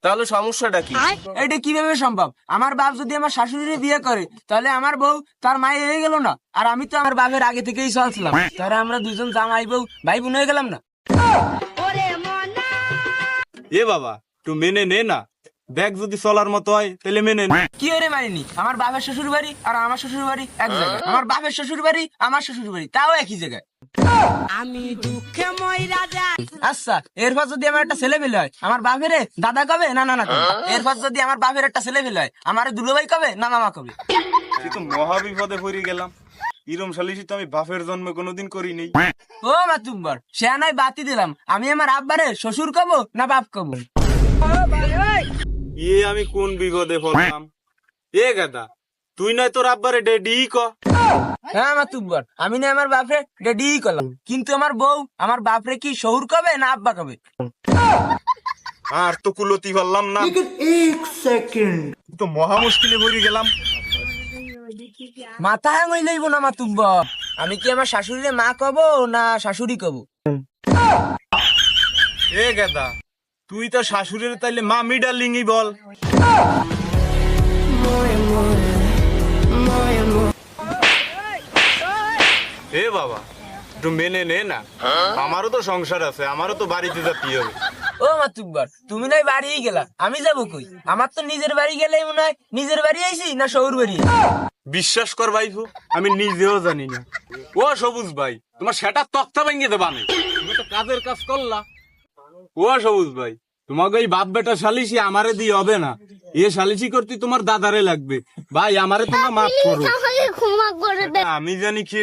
তাহলে সমস্যাটা কি? এটা কিভাবে সম্ভব? আমার বাপ যদি আমার শাশুড়ি বিয়ে করে তাহলে আমার বউ তার মায়ে হয়ে গেল না, আর আমি তো আমার বাপের আগে থেকেই চলছিলাম, তাহলে আমরা দুজন জামাই বউ ভাই বোন হয়ে গেলাম না? এ বাবা তুই মেনে নে না, দেখ যদি চলার মতো হয় তাহলে মেনে নে। কি করে মানিনি? আমার বাপের শ্বশুর বাড়ি আর আমার শ্বশুর বাড়ি এক জায়গায়, আমার বাপের শ্বশুর বাড়ি আমার শ্বশুর বাড়ি তাও একই জায়গায়। আমি দুঃখে মই রাজা। আচ্ছা, এরপর যদি আমার একটা ছেলে পেলে হয়, আমার বাপের দাদা কবে না নানা কবে? এরপর যদি আমার বাপের একটা ছেলে পেলে হয়, আমার দুলোভাই কবে না মামা কবে? তুই তো মহা বিপদে পড়ে গেলাম। ইরম সালিশি তো আমি বাপের জন্মে কোনোদিন করিনি। ও মাতুব্বর, সে নাই বাতি দিলাম, আমি আমার আব্বারে শ্বশুর কব না বাপ কব? আমি কোন বিপদে পড়লাম? এ গাদা তুই নয় তোর আব্বারে ডেডি ক। হ্যাঁ মাতুব্বর, আমি না আমার বাপরে ডেডি করলাম, কিন্তু আমার বউ আমার বাপরে কি শ্বশুর কবে না আব্বা কবে? আর তো কুলতি পারলাম না, তো মহা মুশকিলে পড়ে গেলাম। মাথা হ্যাঙই লইব না মাতুব্বর, আমি কি আমার শাশুড়িরে মা কব না শাশুড়ি কব? এ গাদা তুই তো শাশুড়ির তাইলে মামি ডার্লিংই বল। এ বাবা একটু মেনে নে না, আমারও তো সংসার আছে, আমারও তো বাড়িতে যেতে হবে। ও মাতুব্বর, তুমি নাই বাড়িই গেলা, আমি যাবো কই? আমার তো নিজের বাড়ি গেলেই মনে হয় নিজের বাড়ি আইছি না শহুর বাড়ি? বিশ্বাস কর ভাইফু, আমি নিজেও জানি না। ও সবুজ ভাই, তোমার সেটা তক্তা ভেঙে দেবা নেই, তুমি তো কাজের কাজ করলা। ও সবুজ ভাই, তোমাকে এই বাপ বেটা সালিশি আমারে দিয়ে হবে না, এ সালিশি করতে তোমার দাদারে লাগবে। ভাই আমারে তোমরা মাফ করো, ক্ষমা করে দে। আমি জানি কি